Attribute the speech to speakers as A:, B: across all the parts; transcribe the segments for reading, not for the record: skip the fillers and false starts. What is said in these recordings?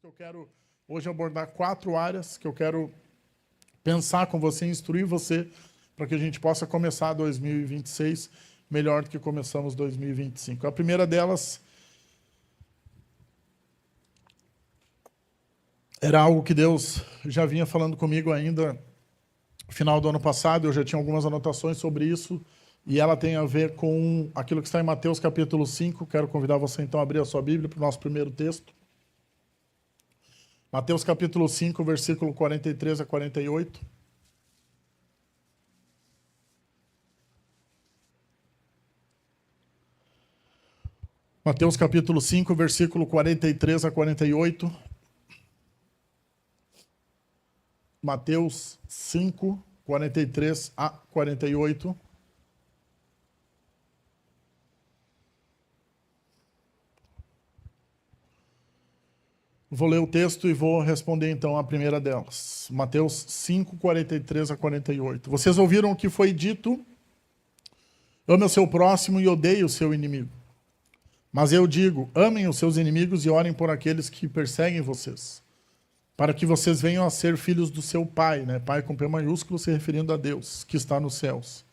A: que eu quero hoje abordar 4 áreas que eu quero pensar com você, instruir você, para que a gente possa começar 2026 melhor do que começamos 2025. A primeira delas era algo que Deus já vinha falando comigo ainda no final do ano passado, eu já tinha algumas anotações sobre isso, e ela tem a ver com aquilo que está em Mateus capítulo 5. Quero convidar você então a abrir a sua Bíblia para o nosso primeiro texto. Mateus capítulo 5, versículo 43 a 48. Mateus capítulo 5, versículo 43 a 48. Mateus 5, 43 a 48. Vou ler o texto e vou responder então a primeira delas. Mateus 5, 43 a 48. Vocês ouviram o que foi dito: ame o seu próximo e odeie o seu inimigo. Mas eu digo, amem os seus inimigos e orem por aqueles que perseguem vocês, para que vocês venham a ser filhos do seu Pai, né? Pai com P maiúsculo, se referindo a Deus, que está nos céus.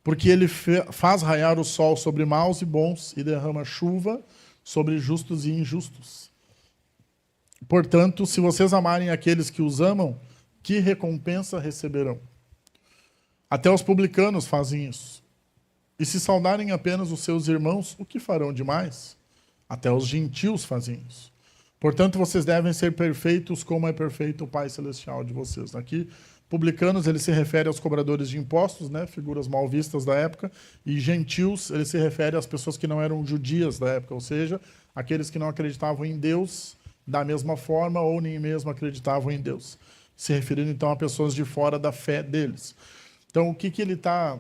A: Porque ele faz raiar o sol sobre maus e bons e derrama chuva sobre justos e injustos. Portanto, se vocês amarem aqueles que os amam, que recompensa receberão? Até os publicanos fazem isso. E se saudarem apenas os seus irmãos, o que farão demais? Até os gentios fazem isso. Portanto, vocês devem ser perfeitos como é perfeito o Pai Celestial de vocês. Aqui, publicanos, ele se refere aos cobradores de impostos, né? Figuras mal vistas da época. E gentios, ele se refere às pessoas que não eram judias da época, ou seja, aqueles que não acreditavam em Deus da mesma forma ou nem mesmo acreditavam em Deus. Se referindo, então, a pessoas de fora da fé deles. Então, o que ele está...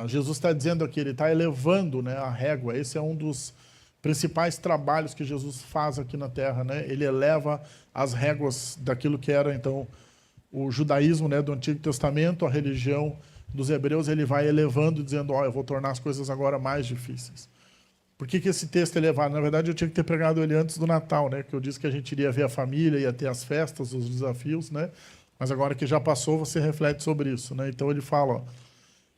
A: Jesus está dizendo aqui, ele está elevando, né, a régua. Esse é um dos principais trabalhos que Jesus faz aqui na Terra, né? Ele eleva as réguas daquilo que era, então, o judaísmo, né, do Antigo Testamento, a religião dos hebreus. Ele vai elevando, dizendo, eu vou tornar as coisas agora mais difíceis. Por que esse texto é elevado? Na verdade, eu tinha que ter pregado ele antes do Natal, né? Que eu disse que a gente iria ver a família, ia ter as festas, os desafios, né? Mas agora que já passou, você reflete sobre isso, né? Então ele fala,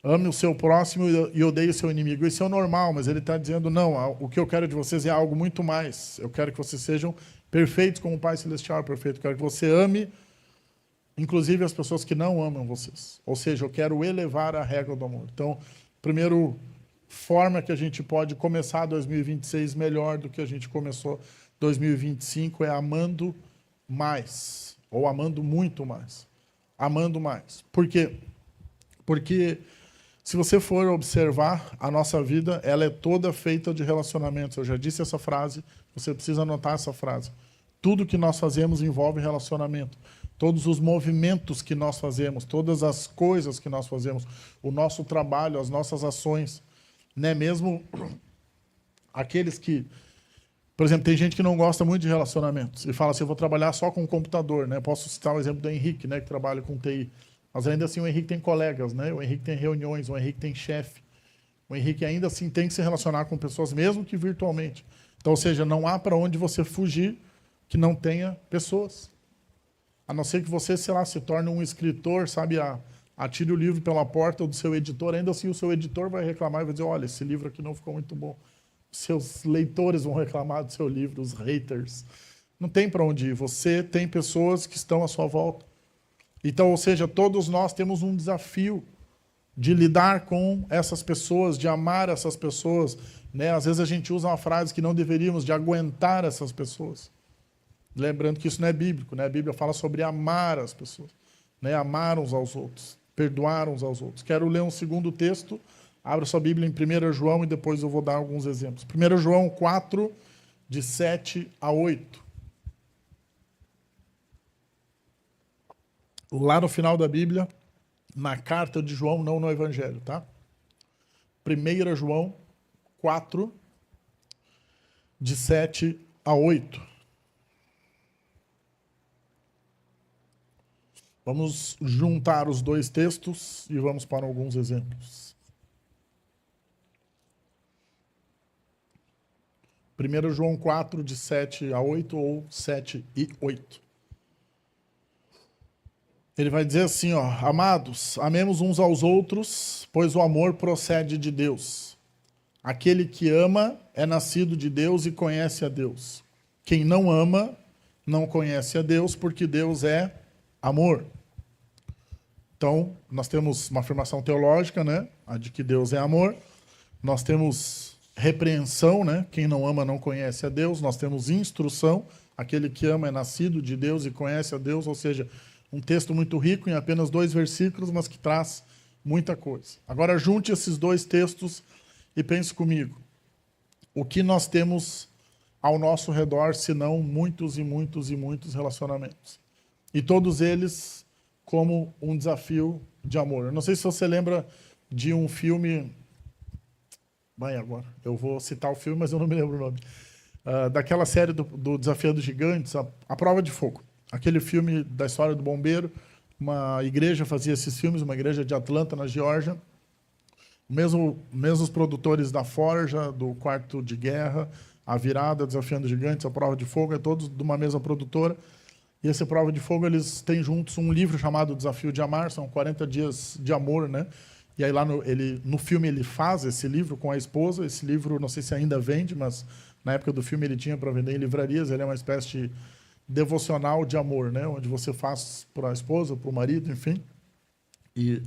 A: ame o seu próximo e odeie o seu inimigo. Isso é o normal, mas ele está dizendo, não, o que eu quero de vocês é algo muito mais. Eu quero que vocês sejam perfeitos como o Pai Celestial é perfeito. Eu quero que você ame, inclusive, as pessoas que não amam vocês. Ou seja, eu quero elevar a régua do amor. Então, primeiro forma que a gente pode começar 2026 melhor do que a gente começou 2025 é amando mais, ou amando muito mais. Amando mais. Por quê? Porque se você for observar, a nossa vida, ela é toda feita de relacionamentos. Eu já disse essa frase, você precisa anotar essa frase. Tudo que nós fazemos envolve relacionamento. Todos os movimentos que nós fazemos, todas as coisas que nós fazemos, o nosso trabalho, as nossas ações, né? Mesmo aqueles que... Por exemplo, tem gente que não gosta muito de relacionamentos e fala assim, eu vou trabalhar só com computador, né? Posso citar o exemplo do Henrique, né, que trabalha com TI. Mas ainda assim o Henrique tem colegas, né? O Henrique tem reuniões, o Henrique tem chefe. O Henrique ainda assim tem que se relacionar com pessoas, mesmo que virtualmente. Então, ou seja, não há para onde você fugir que não tenha pessoas. A não ser que você, sei lá, se torne um escritor, sabe, atire o livro pela porta do seu editor, ainda assim o seu editor vai reclamar e vai dizer, olha, esse livro aqui não ficou muito bom. Seus leitores vão reclamar do seu livro, os haters. Não tem para onde ir. Você tem pessoas que estão à sua volta. Então, ou seja, todos nós temos um desafio de lidar com essas pessoas, de amar essas pessoas, né? Às vezes a gente usa uma frase que não deveríamos, de aguentar essas pessoas. Lembrando que isso não é bíblico, né? A Bíblia fala sobre amar as pessoas, né? Amar uns aos outros, perdoar uns aos outros. Quero ler um segundo texto. Abra sua Bíblia em 1 João e depois eu vou dar alguns exemplos. 1 João 4, de 7 a 8. Lá no final da Bíblia, na carta de João, não no Evangelho, tá? 1 João 4, de 7 a 8. Vamos juntar os dois textos e vamos para alguns exemplos. 1 João 4, de 7 a 8, ou 7 e 8. Ele vai dizer assim, ó: amados, amemos uns aos outros, pois o amor procede de Deus. Aquele que ama é nascido de Deus e conhece a Deus. Quem não ama não conhece a Deus, porque Deus é amor. Então, nós temos uma afirmação teológica, né? A de que Deus é amor. Nós temos repreensão, né? Quem não ama não conhece a Deus. Nós temos instrução. Aquele que ama é nascido de Deus e conhece a Deus, ou seja, um texto muito rico em apenas 2 versículos, mas que traz muita coisa. Agora, junte esses 2 textos e pense comigo. O que nós temos ao nosso redor, senão muitos e muitos e muitos relacionamentos? E todos eles como um desafio de amor. Eu não sei se você lembra de um filme... Vai agora. Eu vou citar o filme, mas eu não me lembro o nome. Daquela série do Desafio dos Gigantes, a Prova de Fogo. Aquele filme da história do bombeiro, uma igreja fazia esses filmes, uma igreja de Atlanta, na Geórgia. Mesmos produtores da Forja, do Quarto de Guerra, A Virada, Desafiando Gigantes, A Prova de Fogo, é todos de uma mesma produtora. E essa Prova de Fogo, eles têm juntos um livro chamado Desafio de Amar, são 40 dias de amor, né? E aí lá no filme ele faz esse livro com a esposa. Esse livro, não sei se ainda vende, mas na época do filme ele tinha para vender em livrarias. Ele é uma espécie de devocional de amor, né? Onde você faz para a esposa, para o marido, enfim. E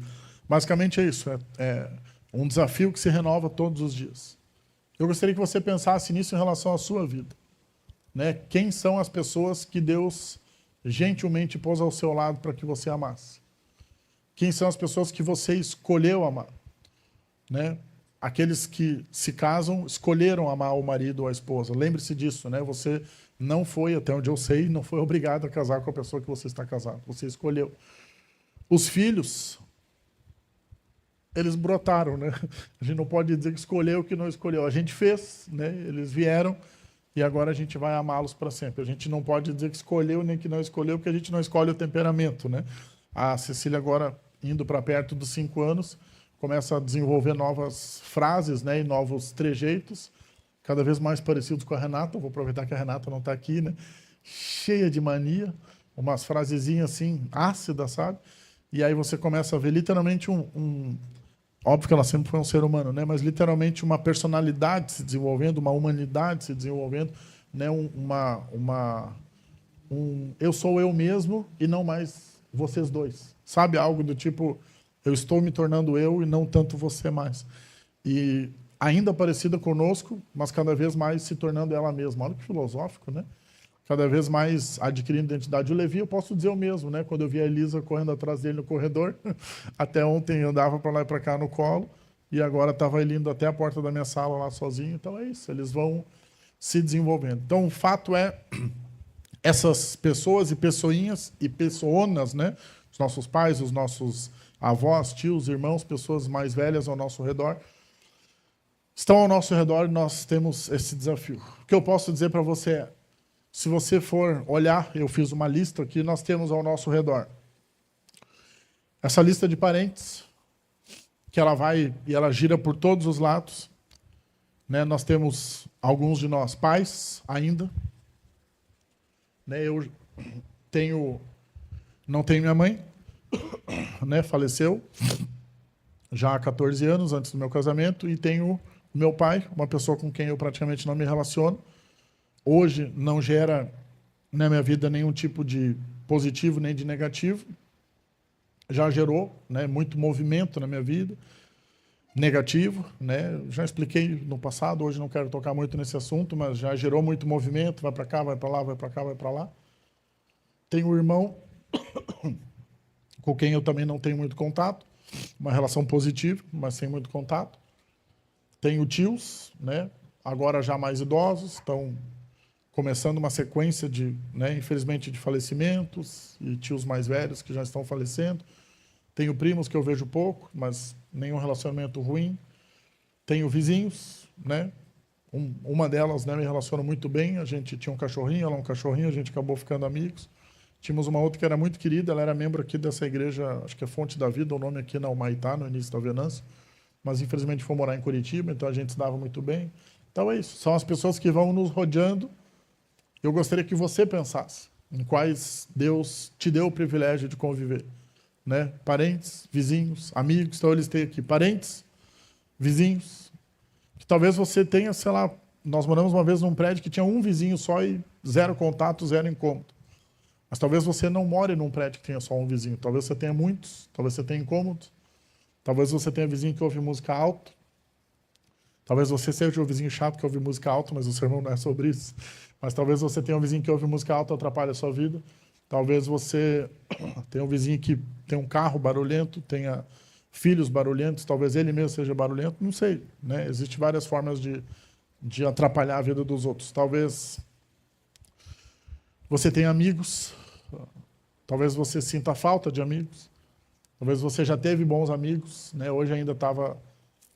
A: basicamente é isso. É um desafio que se renova todos os dias. Eu gostaria que você pensasse nisso em relação à sua vida, né? Quem são as pessoas que Deus gentilmente pôs ao seu lado para que você amasse? Quem são as pessoas que você escolheu amar, né? Aqueles que se casam escolheram amar o marido ou a esposa. Lembre-se disso, né? Você não foi, até onde eu sei, não foi obrigado a casar com a pessoa que você está casado. Você escolheu. Os filhos, eles brotaram, né? A gente não pode dizer que escolheu o que não escolheu. A gente fez, né? Eles vieram e agora a gente vai amá-los para sempre. A gente não pode dizer que escolheu nem que não escolheu, porque a gente não escolhe o temperamento, né? A Cecília agora, indo para perto dos 5 anos, começa a desenvolver novas frases, né? E novos trejeitos, cada vez mais parecidos com a Renata. Vou aproveitar que a Renata não está aqui, né? Cheia de mania, umas frasezinhas assim, ácidas, sabe? E aí você começa a ver literalmente óbvio que ela sempre foi um ser humano, né? Mas literalmente uma personalidade se desenvolvendo, uma humanidade se desenvolvendo, né? Eu sou eu mesmo e não mais vocês dois. Sabe? Algo do tipo, eu estou me tornando eu e não tanto você mais. E ainda parecida conosco, mas cada vez mais se tornando ela mesma. Olha que filosófico, né? Cada vez mais adquirindo identidade. O Levi, eu posso dizer o mesmo, né? Quando eu vi a Elisa correndo atrás dele no corredor, até ontem andava para lá e para cá no colo, e agora estava ele indo até a porta da minha sala lá sozinho. Então é isso, eles vão se desenvolvendo. Então o fato é, essas pessoas e pessoinhas e pessoas, né? Os nossos pais, os nossos avós, tios, irmãos, pessoas mais velhas ao nosso redor, estão ao nosso redor e nós temos esse desafio. O que eu posso dizer para você é, se você for olhar, eu fiz uma lista aqui, nós temos ao nosso redor essa lista de parentes, que ela vai e ela gira por todos os lados, né? Nós temos alguns de nós pais ainda, né? Eu não tenho minha mãe, né? Faleceu já há 14 anos antes do meu casamento, e tenho meu pai, uma pessoa com quem eu praticamente não me relaciono. Hoje não gera na minha vida nenhum tipo de positivo nem de negativo. Já gerou, né, muito movimento na minha vida, negativo, né? Já expliquei no passado, hoje não quero tocar muito nesse assunto, mas já gerou muito movimento, vai para cá, vai para lá, vai para cá, vai para lá. Tenho um irmão com quem eu também não tenho muito contato, uma relação positiva, mas sem muito contato. Tenho tios, né, agora já mais idosos, estão começando uma sequência de, né, infelizmente, de falecimentos, e tios mais velhos que já estão falecendo. Tenho primos que eu vejo pouco, mas nenhum relacionamento ruim. Tenho vizinhos, né? Uma delas, né, me relaciona muito bem. A gente tinha um cachorrinho, ela um cachorrinho, a gente acabou ficando amigos. Tínhamos uma outra que era muito querida, ela era membro aqui dessa igreja, acho que é Fonte da Vida, o nome aqui na Humaitá, no início da Venâncio, mas infelizmente foi morar em Curitiba, então a gente se dava muito bem. Então é isso. São as pessoas que vão nos rodeando. Eu gostaria que você pensasse em quais Deus te deu o privilégio de conviver. Né? Parentes, vizinhos, amigos. Então eu listei aqui. Parentes, vizinhos. Que talvez você tenha, sei lá, nós moramos uma vez num prédio que tinha um vizinho só e zero contato, zero incômodo. Mas talvez você não more num prédio que tenha só um vizinho. Talvez você tenha muitos, talvez você tenha incômodos. Talvez você tenha vizinho que ouve música alta. Talvez você seja o vizinho chato que ouve música alta, mas o sermão não é sobre isso. Mas talvez você tenha um vizinho que ouve música alta e atrapalha a sua vida. Talvez você tenha um vizinho que tem um carro barulhento, tenha filhos barulhentos, talvez ele mesmo seja barulhento, não sei. Né? Existem várias formas de atrapalhar a vida dos outros. Talvez você tenha amigos, talvez você sinta falta de amigos, talvez você já teve bons amigos. Né? Hoje ainda estava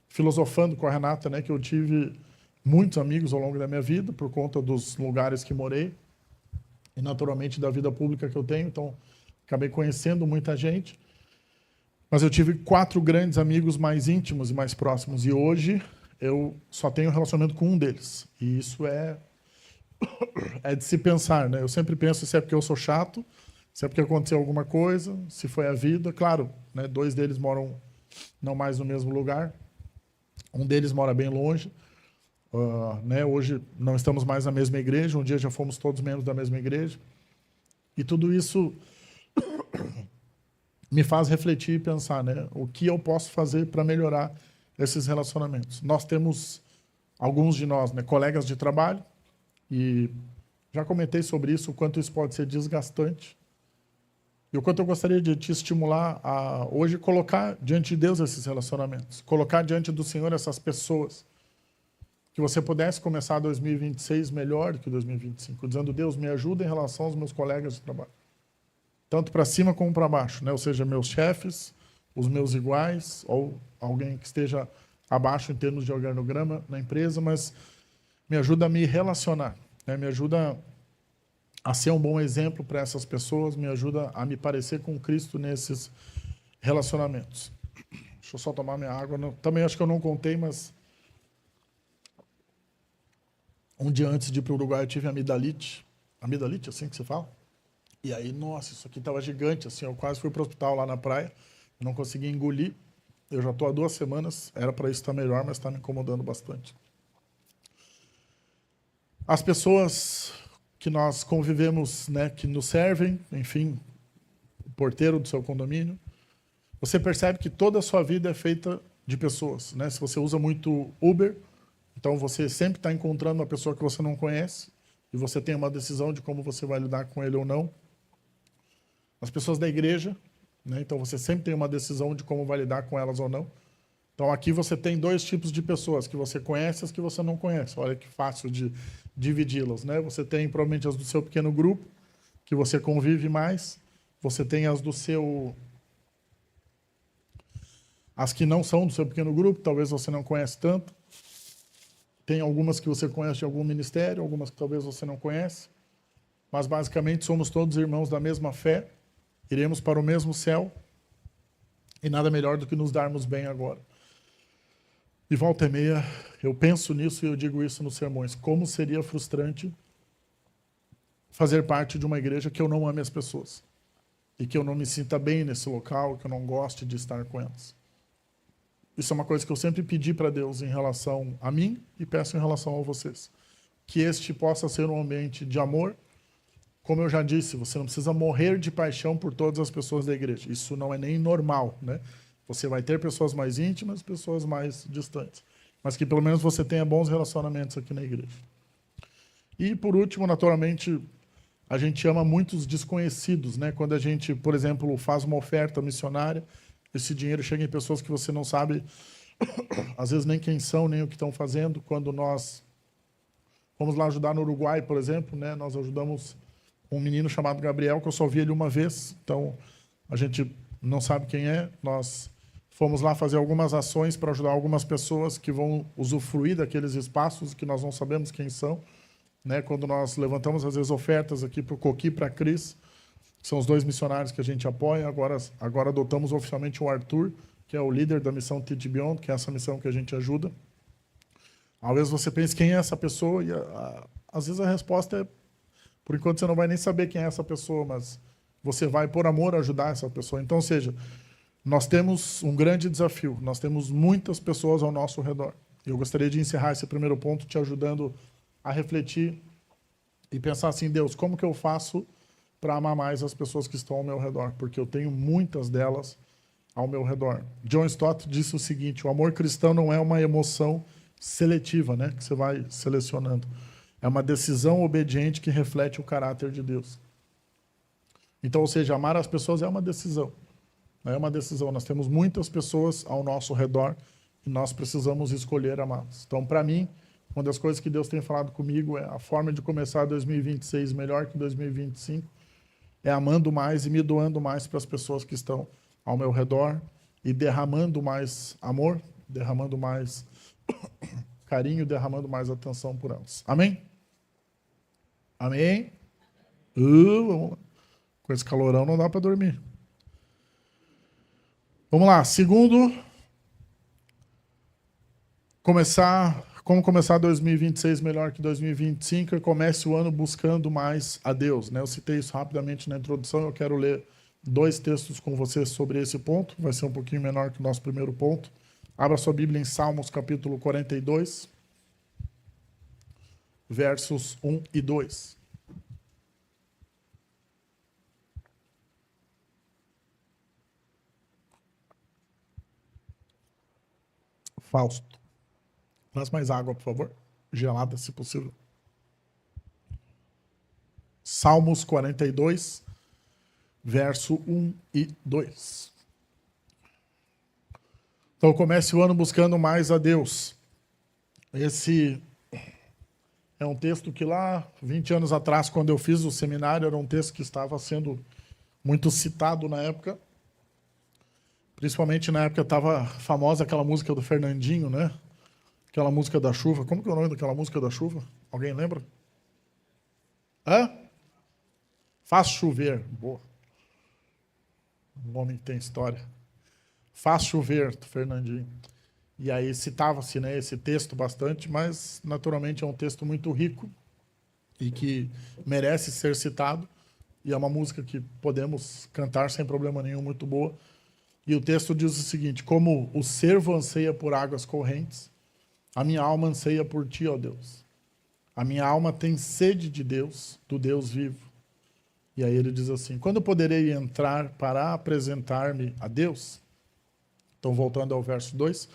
A: filosofando com a Renata, né, que eu tive muitos amigos ao longo da minha vida, por conta dos lugares que morei, e naturalmente da vida pública que eu tenho, então acabei conhecendo muita gente. Mas eu tive 4 grandes amigos mais íntimos e mais próximos, e hoje eu só tenho relacionamento com um deles. E isso é de se pensar, né? Eu sempre penso se é porque eu sou chato, se é porque aconteceu alguma coisa, se foi a vida. Claro, né, 2 deles moram não mais no mesmo lugar. Um deles mora bem longe. Né? Hoje não estamos mais na mesma igreja. Um dia já fomos todos membros da mesma igreja. E tudo isso me faz refletir e pensar, né? O que eu posso fazer para melhorar esses relacionamentos. Nós temos, alguns de nós, né, colegas de trabalho, e já comentei sobre isso, o quanto isso pode ser desgastante. E o quanto eu gostaria de te estimular a, hoje, colocar diante de Deus esses relacionamentos. Colocar diante do Senhor essas pessoas. Que você pudesse começar 2026 melhor do que 2025. Dizendo, Deus, me ajuda em relação aos meus colegas de trabalho. Tanto para cima como para baixo. Né? Ou seja, meus chefes, os meus iguais, ou alguém que esteja abaixo em termos de organograma na empresa, mas me ajuda a me relacionar. Né? Me ajuda a ser um bom exemplo para essas pessoas, me ajuda a me parecer com Cristo nesses relacionamentos. Deixa eu só tomar minha água. Também acho que eu não contei, mas um dia antes de ir para o Uruguai eu tive amidalite. Amidalite, assim que se fala? E aí, nossa, isso aqui estava gigante. Assim, eu quase fui para o hospital lá na praia, não consegui engolir. Eu já estou há 2 semanas, era para isso estar melhor, mas está me incomodando bastante. As pessoas que nós convivemos, né, que nos servem, enfim, o porteiro do seu condomínio, você percebe que toda a sua vida é feita de pessoas. Né? Se você usa muito Uber, então você sempre está encontrando uma pessoa que você não conhece e você tem uma decisão de como você vai lidar com ele ou não. As pessoas da igreja, né? Então você sempre tem uma decisão de como vai lidar com elas ou não. Então aqui você tem 2 tipos de pessoas, que você conhece e as que você não conhece. Olha que fácil de dividi-las. Né? Você tem provavelmente as do seu pequeno grupo, que você convive mais. Você tem as do seu... as que não são do seu pequeno grupo, talvez você não conhece tanto. Tem algumas que você conhece de algum ministério, algumas que talvez você não conhece. Mas basicamente somos todos irmãos da mesma fé. Iremos para o mesmo céu. E nada melhor do que nos darmos bem agora. E volta e meia, eu penso nisso e eu digo isso nos sermões. Como seria frustrante fazer parte de uma igreja que eu não ame as pessoas. E que eu não me sinta bem nesse local, que eu não goste de estar com elas. Isso é uma coisa que eu sempre pedi para Deus em relação a mim e peço em relação a vocês. Que este possa ser um ambiente de amor. Como eu já disse, você não precisa morrer de paixão por todas as pessoas da igreja. Isso não é nem normal, né? Você vai ter pessoas mais íntimas, pessoas mais distantes. Mas que pelo menos você tenha bons relacionamentos aqui na igreja. E por último, naturalmente, a gente ama muitos desconhecidos, né? Quando a gente, por exemplo, faz uma oferta missionária, esse dinheiro chega em pessoas que você não sabe, às vezes nem quem são, nem o que estão fazendo. Quando nós fomos lá ajudar no Uruguai, por exemplo, né? Nós ajudamos um menino chamado Gabriel, que eu só vi ele uma vez, então a gente não sabe quem é. Nós fomos lá fazer algumas ações para ajudar algumas pessoas que vão usufruir daqueles espaços que nós não sabemos quem são. Né? Quando nós levantamos, às vezes, ofertas aqui para o Coqui e para a Cris, que são os 2 missionários que a gente apoia. Agora adotamos oficialmente o Arthur, que é o líder da missão Teach Beyond, que é essa missão que a gente ajuda. Talvez você pense quem é essa pessoa e às vezes a resposta é, por enquanto você não vai nem saber quem é essa pessoa, mas você vai por amor ajudar essa pessoa. Então, ou seja, nós temos um grande desafio, nós temos muitas pessoas ao nosso redor. Eu gostaria de encerrar esse primeiro ponto te ajudando a refletir e pensar assim, Deus, como que eu faço para amar mais as pessoas que estão ao meu redor? Porque eu tenho muitas delas ao meu redor. John Stott disse o seguinte, o amor cristão não é uma emoção seletiva, né, que você vai selecionando. É uma decisão obediente que reflete o caráter de Deus. Então, ou seja, amar as pessoas é uma decisão. É uma decisão. Nós temos muitas pessoas ao nosso redor e nós precisamos escolher amá-las. Então, para mim, uma das coisas que Deus tem falado comigo é a forma de começar 2026 melhor que 2025 é amando mais e me doando mais para as pessoas que estão ao meu redor e derramando mais amor, derramando mais carinho, derramando mais atenção por elas. Amém? Amém? Vamos lá. Com esse calorão não dá para dormir. Vamos lá. Segundo, como começar 2026 melhor que 2025 e comece o ano buscando mais a Deus. Né? Eu citei isso rapidamente na introdução, eu quero ler 2 textos com vocês sobre esse ponto, vai ser um pouquinho menor que o nosso primeiro ponto. Abra sua Bíblia em Salmos capítulo 42, versos 1 e 2. Fausto. Traz mais água, por favor. Gelada, se possível. Salmos 42, verso 1 e 2. Então, comece o ano buscando mais a Deus. Esse é um texto que lá, 20 anos atrás, quando eu fiz o seminário, era um texto que estava sendo muito citado na época. Principalmente na época estava famosa aquela música do Fernandinho, né? Aquela música da chuva. Como que é o nome daquela música da chuva? Alguém lembra? Hã? Faz chover. Boa. Um homem que tem história. Faz chover, do Fernandinho. E aí citava-se, né, esse texto bastante, mas naturalmente é um texto muito rico e que merece ser citado. E é uma música que podemos cantar sem problema nenhum, muito boa. E o texto diz o seguinte, como o cervo anseia por águas correntes, a minha alma anseia por ti, ó Deus. A minha alma tem sede de Deus, do Deus vivo. E aí ele diz assim, quando poderei entrar para apresentar-me a Deus? Então, voltando ao verso 2,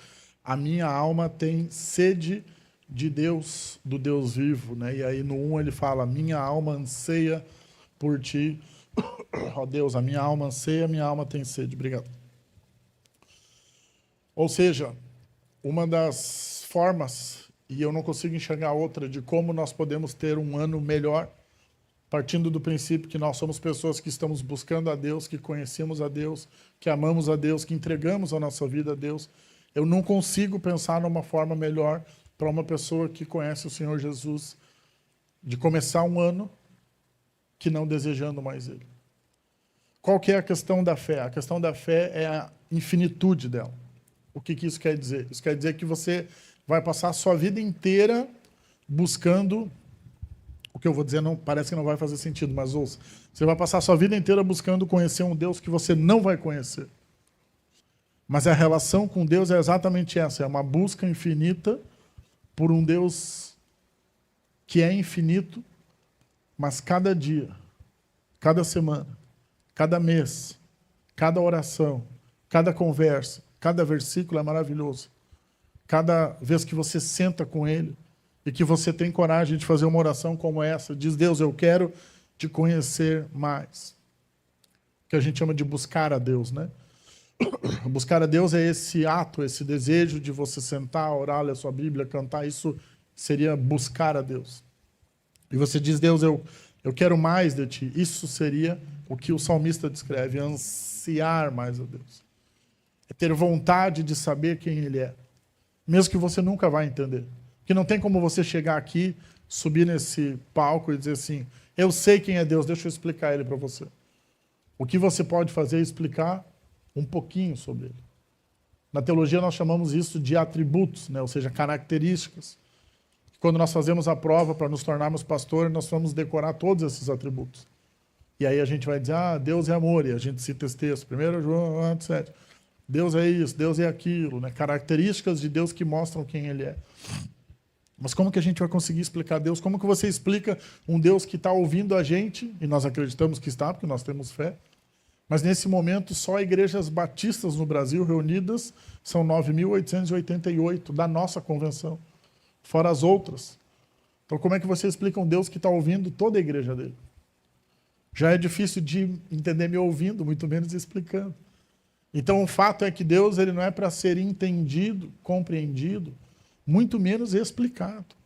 A: a minha alma tem sede de Deus, do Deus vivo. Né? E aí no 1 ele fala, minha alma anseia por ti, ó Deus, a minha alma anseia, a minha alma tem sede. Obrigado. Ou seja, uma das formas, e eu não consigo enxergar outra, de como nós podemos ter um ano melhor, partindo do princípio que nós somos pessoas que estamos buscando a Deus, que conhecemos a Deus, que amamos a Deus, que entregamos a nossa vida a Deus. Eu não consigo pensar numa forma melhor para uma pessoa que conhece o Senhor Jesus, de começar um ano que não desejando mais Ele. Qual que é a questão da fé? A questão da fé é a infinitude dela. O que isso quer dizer? Isso quer dizer que você vai passar a sua vida inteira buscando, o que eu vou dizer não, parece que não vai fazer sentido, mas ouça, você vai passar a sua vida inteira buscando conhecer um Deus que você não vai conhecer. Mas a relação com Deus é exatamente essa, é uma busca infinita por um Deus que é infinito, mas cada dia, cada semana, cada mês, cada oração, cada conversa, cada versículo é maravilhoso. Cada vez que você senta com Ele e que você tem coragem de fazer uma oração como essa, diz, Deus, eu quero te conhecer mais. Que a gente chama de buscar a Deus, né? Buscar a Deus é esse ato, esse desejo de você sentar, orar, ler a sua Bíblia, cantar, isso seria buscar a Deus. E você diz, Deus, eu quero mais de ti. Isso seria o que o salmista descreve, ansiar mais a Deus. É ter vontade de saber quem Ele é. Mesmo que você nunca vai entender. Que não tem como você chegar aqui, subir nesse palco e dizer assim, eu sei quem é Deus, deixa eu explicar Ele para você. O que você pode fazer é explicar um pouquinho sobre Ele. Na teologia nós chamamos isso de atributos, né? Ou seja, características. Quando nós fazemos a prova para nos tornarmos pastores, nós vamos decorar todos esses atributos. E aí a gente vai dizer, Deus é amor, e a gente cita esse texto, 1 João 7. Deus é isso, Deus é aquilo, né? Características de Deus que mostram quem Ele é. Mas como que a gente vai conseguir explicar Deus? Como que você explica um Deus que está ouvindo a gente, e nós acreditamos que está, porque nós temos fé, mas nesse momento só igrejas batistas no Brasil reunidas são 9.888 da nossa convenção, fora as outras. Então como é que você explica um Deus que está ouvindo toda a igreja dele? Já é difícil de entender me ouvindo, muito menos explicando. Então o fato é que Deus ele não é para ser entendido, compreendido, muito menos explicado.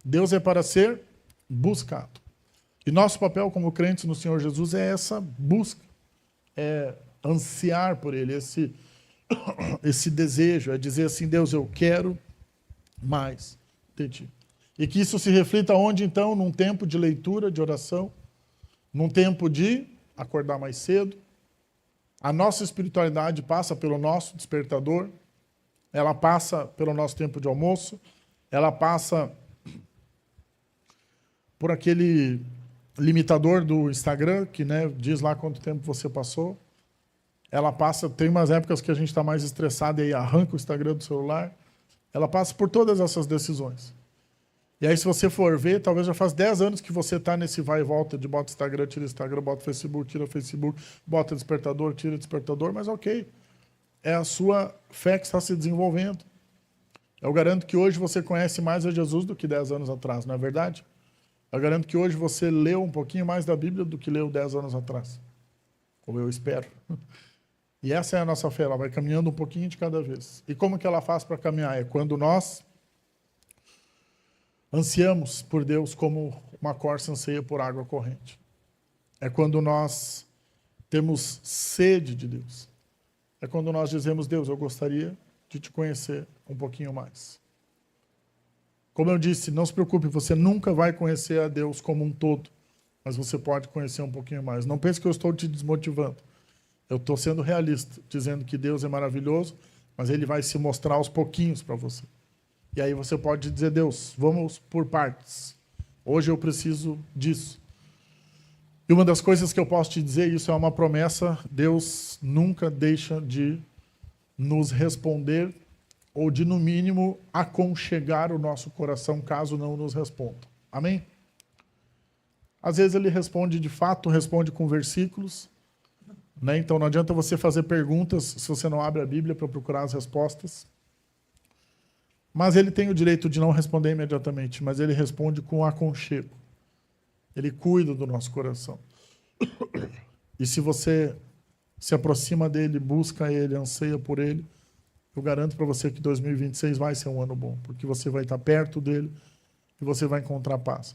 A: Deus é para ser buscado. E nosso papel como crentes no Senhor Jesus é essa busca, é ansiar por Ele, esse desejo, é dizer assim, Deus, eu quero mais de Ti. E que isso se reflita onde então? Num tempo de leitura, de oração, num tempo de acordar mais cedo. A nossa espiritualidade passa pelo nosso despertador, ela passa pelo nosso tempo de almoço, ela passa por aquele limitador do Instagram, que diz lá quanto tempo você passou. Ela passa, tem umas épocas que a gente está mais estressado e aí arranca o Instagram do celular. Ela passa por todas essas decisões. E aí, se você for ver, talvez já faz 10 anos que você está nesse vai e volta de bota Instagram, tira Instagram, bota Facebook, tira Facebook, bota despertador, tira despertador, mas ok. É a sua fé que está se desenvolvendo. Eu garanto que hoje você conhece mais a Jesus do que 10 anos atrás, não é verdade? Eu garanto que hoje você leu um pouquinho mais da Bíblia do que leu 10 anos atrás. Ou eu espero. E essa é a nossa fé, ela vai caminhando um pouquinho de cada vez. E como que ela faz para caminhar? É quando nós ansiamos por Deus como uma corça anseia por água corrente. É quando nós temos sede de Deus. É quando nós dizemos, Deus, eu gostaria de te conhecer um pouquinho mais. Como eu disse, não se preocupe, você nunca vai conhecer a Deus como um todo, mas você pode conhecer um pouquinho mais. Não pense que eu estou te desmotivando. Eu estou sendo realista, dizendo que Deus é maravilhoso, mas Ele vai se mostrar aos pouquinhos para você. E aí você pode dizer, Deus, vamos por partes. Hoje eu preciso disso. E uma das coisas que eu posso te dizer, isso é uma promessa, Deus nunca deixa de nos responder ou de, no mínimo, aconchegar o nosso coração caso não nos responda. Amém? Às vezes Ele responde de fato, responde com versículos, né? Então não adianta você fazer perguntas se você não abre a Bíblia para procurar as respostas. Mas Ele tem o direito de não responder imediatamente, mas Ele responde com aconchego. Ele cuida do nosso coração. E se você se aproxima dEle, busca Ele, anseia por Ele, eu garanto para você que 2026 vai ser um ano bom, porque você vai estar perto dEle e você vai encontrar paz.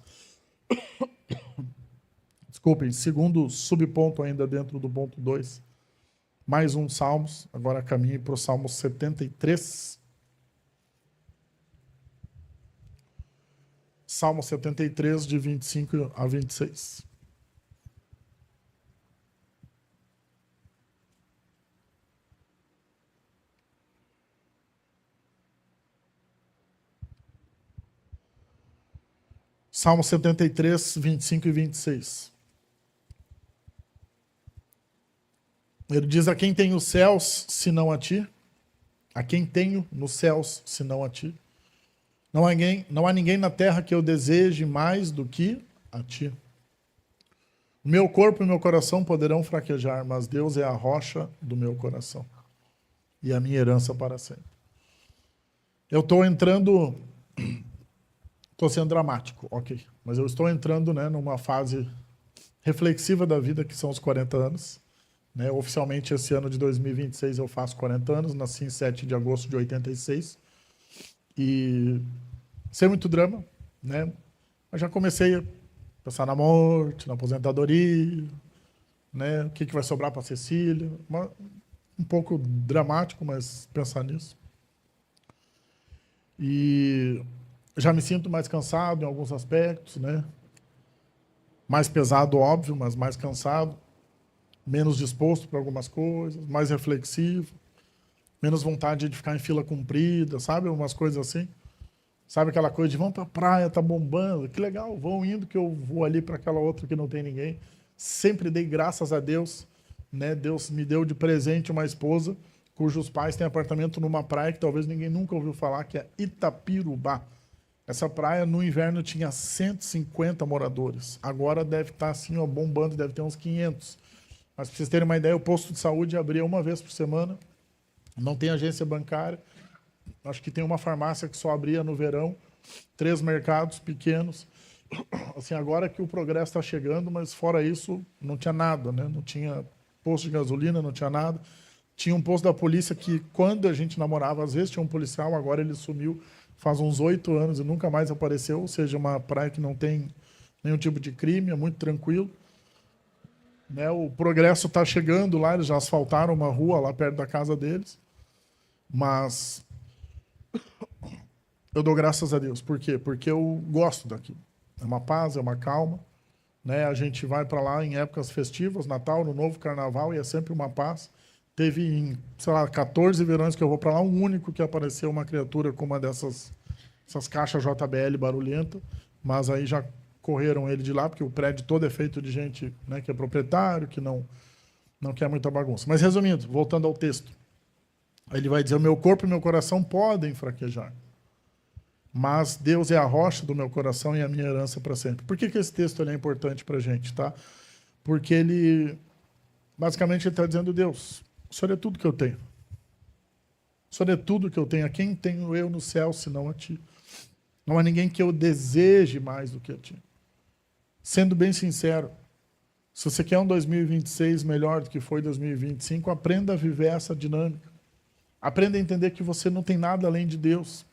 A: Desculpem, segundo subponto ainda dentro do ponto 2, mais um Salmos, agora caminhe para o Salmo 73. Salmo 73, de 25 a 26. Salmo 73, 25 e 26. Ele diz, a quem tenho os céus, senão a ti? A quem tenho nos céus, senão a ti? Não há ninguém na terra que eu deseje mais do que a ti. O meu corpo e o meu coração poderão fraquejar, mas Deus é a rocha do meu coração e a minha herança para sempre. Eu estou entrando... Estou sendo dramático, ok. Mas eu estou entrando numa fase reflexiva da vida, que são os 40 anos. Oficialmente, esse ano de 2026, eu faço 40 anos. Nasci em 7 de agosto de 86. E sem muito drama, mas já comecei a pensar na morte, na aposentadoria, o que vai sobrar para a Cecília. Um pouco dramático, mas pensar nisso. E já me sinto mais cansado em alguns aspectos, mais pesado, óbvio, mas mais cansado, menos disposto para algumas coisas, mais reflexivo, menos vontade de ficar em fila comprida, sabe? Umas coisas assim. Sabe aquela coisa de vamos para a praia, tá bombando, que legal, vão indo que eu vou ali para aquela outra que não tem ninguém. Sempre dei graças a Deus, né? Deus me deu de presente uma esposa cujos pais têm apartamento numa praia que talvez ninguém nunca ouviu falar, que é Itapirubá. Essa praia no inverno tinha 150 moradores. Agora deve estar assim, ó, bombando, deve ter uns 500. Mas para vocês terem uma ideia, o posto de saúde abria uma vez por semana, não tem agência bancária. Acho que tem uma farmácia que só abria no verão, 3 mercados pequenos. Assim, agora que o progresso está chegando, mas fora isso, não tinha nada, né? Não tinha posto de gasolina, não tinha nada. Tinha um posto da polícia que, quando a gente namorava, às vezes tinha um policial, agora ele sumiu faz uns 8 anos e nunca mais apareceu. Ou seja, uma praia que não tem nenhum tipo de crime, é muito tranquilo. Né? O progresso está chegando lá, eles já asfaltaram uma rua lá perto da casa deles. Mas eu dou graças a Deus. Por quê? Porque eu gosto daquilo. É uma paz, é uma calma. Né? A gente vai para lá em épocas festivas, Natal, no Novo Carnaval, e é sempre uma paz. Teve, em, sei lá, 14 verões que eu vou para lá, um único que apareceu uma criatura com uma essas caixas JBL barulhenta, mas aí já correram ele de lá, porque o prédio todo é feito de gente, né, que é proprietário, que não quer muita bagunça. Mas resumindo, voltando ao texto, ele vai dizer, o meu corpo e meu coração podem fraquejar, mas Deus é a rocha do meu coração e a minha herança para sempre. Por que esse texto ele é importante para a gente? Tá? Porque ele, basicamente, ele está dizendo, Deus, o Senhor é tudo que eu tenho. O Senhor é tudo que eu tenho. A quem tenho eu no céu, senão a Ti? Não há ninguém que eu deseje mais do que a Ti. Sendo bem sincero, se você quer um 2026 melhor do que foi 2025, aprenda a viver essa dinâmica. Aprenda a entender que você não tem nada além de Deus.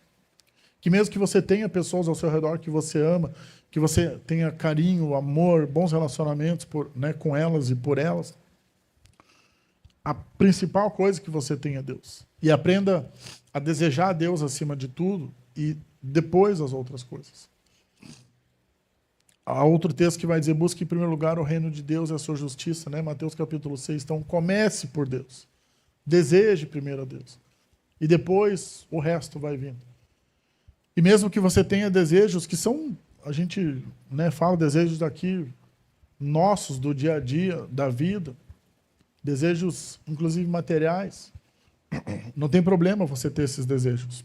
A: Que mesmo que você tenha pessoas ao seu redor que você ama, que você tenha carinho, amor, bons relacionamentos né, com elas e por elas, a principal coisa que você tem é Deus. E aprenda a desejar a Deus acima de tudo e depois as outras coisas. Há outro texto que vai dizer, busque em primeiro lugar o reino de Deus e a sua justiça, né? Mateus capítulo 6. Então, comece por Deus. Deseje primeiro a Deus. E depois o resto vai vindo. E mesmo que você tenha desejos que são, a gente, né, fala desejos daqui, nossos, do dia a dia, da vida, desejos, inclusive materiais, não tem problema você ter esses desejos.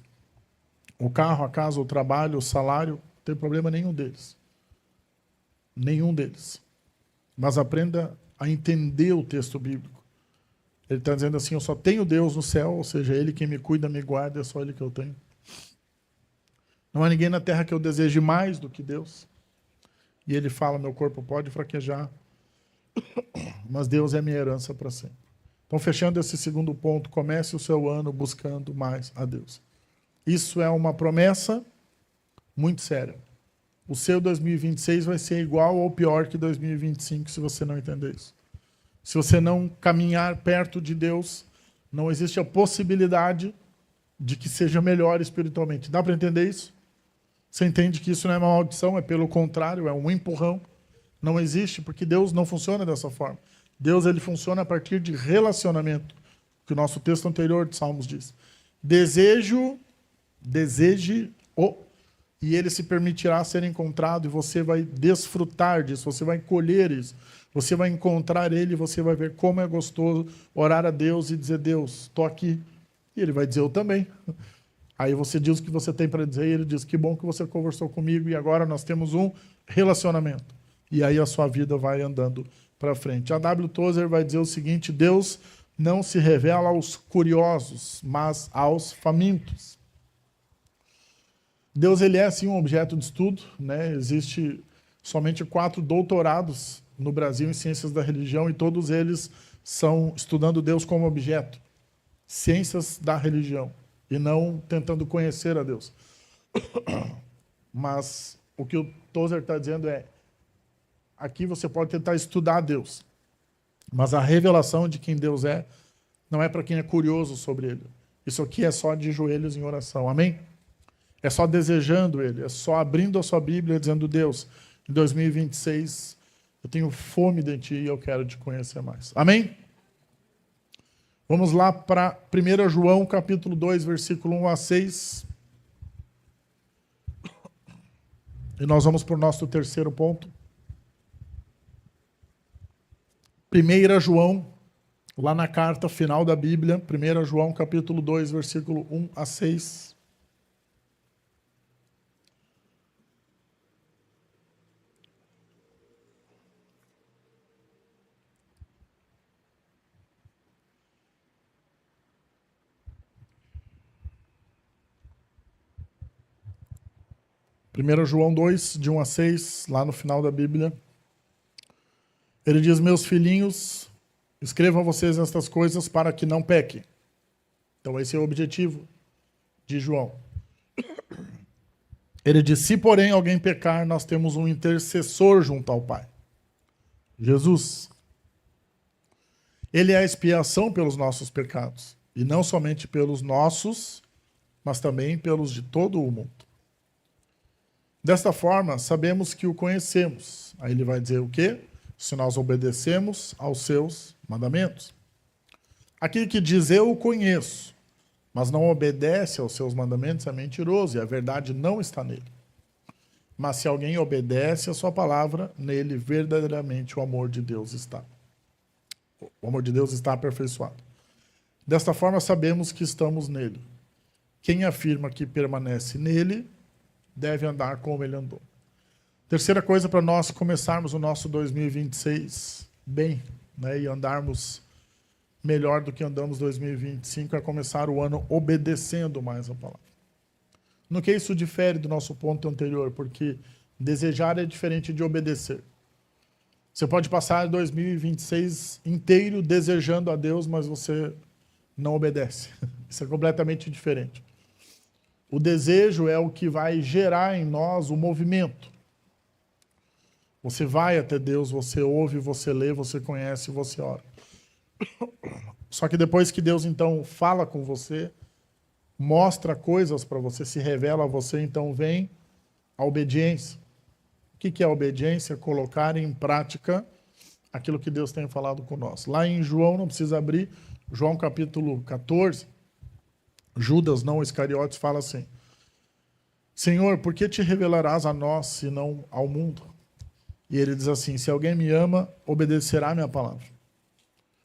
A: O carro, a casa, o trabalho, o salário, não tem problema nenhum deles. Nenhum deles. Mas aprenda a entender o texto bíblico. Ele está dizendo assim, eu só tenho Deus no céu, ou seja, Ele quem me cuida, me guarda, é só Ele que eu tenho. Não há ninguém na terra que eu deseje mais do que Deus. E Ele fala, meu corpo pode fraquejar, mas Deus é minha herança para sempre. Então, fechando esse segundo ponto, comece o seu ano buscando mais a Deus. Isso é uma promessa muito séria. O seu 2026 vai ser igual ou pior que 2025 se você não entender isso. Se você não caminhar perto de Deus, não existe a possibilidade de que seja melhor espiritualmente. Dá para entender isso? Você entende que isso não é uma maldição, é pelo contrário, é um empurrão. Não existe, porque Deus não funciona dessa forma. Deus ele funciona a partir de relacionamento, que o nosso texto anterior de Salmos diz. Deseje-o, e ele se permitirá ser encontrado, e você vai desfrutar disso, você vai colher isso, você vai encontrar ele, e você vai ver como é gostoso orar a Deus e dizer, Deus, estou aqui. E ele vai dizer, eu também. Aí você diz o que você tem para dizer, e ele diz, que bom que você conversou comigo, e agora nós temos um relacionamento. E aí a sua vida vai andando para frente. A W. Tozer vai dizer o seguinte, Deus não se revela aos curiosos, mas aos famintos. Deus ele é, sim, um objeto de estudo, né? Existe somente 4 doutorados no Brasil em ciências da religião, e todos eles são estudando Deus como objeto. Ciências da religião, e não tentando conhecer a Deus. Mas o que o Tozer está dizendo é, aqui você pode tentar estudar Deus, mas a revelação de quem Deus é, não é para quem é curioso sobre Ele. Isso aqui é só de joelhos em oração, amém? É só desejando Ele, é só abrindo a sua Bíblia e dizendo, Deus, em 2026, eu tenho fome de Ti e eu quero Te conhecer mais. Amém? Vamos lá para 1 João, capítulo 2, versículo 1 a 6. E nós vamos para o nosso terceiro ponto. 1 João, lá na carta final da Bíblia, 1 João capítulo 2, versículo 1 a 6. Primeiro João 2, de 1 a 6, lá no final da Bíblia. Ele diz: meus filhinhos, escrevam a vocês estas coisas para que não pequem. Então esse é o objetivo de João. Ele diz: se porém alguém pecar, nós temos um intercessor junto ao Pai, Jesus. Ele é a expiação pelos nossos pecados. E não somente pelos nossos, mas também pelos de todo o mundo. Desta forma, sabemos que o conhecemos. Aí ele vai dizer o quê? Se nós obedecemos aos seus mandamentos. Aquele que diz eu o conheço, mas não obedece aos seus mandamentos é mentiroso, e a verdade não está nele. Mas se alguém obedece a sua palavra, nele verdadeiramente o amor de Deus está. O amor de Deus está aperfeiçoado. Desta forma sabemos que estamos nele. Quem afirma que permanece nele, deve andar como ele andou. Terceira coisa para nós começarmos o nosso 2026 bem, né, e andarmos melhor do que andamos 2025 é começar o ano obedecendo mais a palavra. No que isso difere do nosso ponto anterior? Porque desejar é diferente de obedecer. Você pode passar 2026 inteiro desejando a Deus, mas você não obedece. Isso é completamente diferente. O desejo é o que vai gerar em nós o movimento. Você vai até Deus, você ouve, você lê, você conhece, você ora. Só que depois que Deus, então, fala com você, mostra coisas para você, se revela a você, então vem a obediência. O que é a obediência? Colocar em prática aquilo que Deus tem falado com nós. Lá em João, não precisa abrir, João capítulo 14, Judas, não Iscariotes, fala assim: Senhor, por que te revelarás a nós, se não ao mundo? E ele diz assim: se alguém me ama, obedecerá a minha palavra.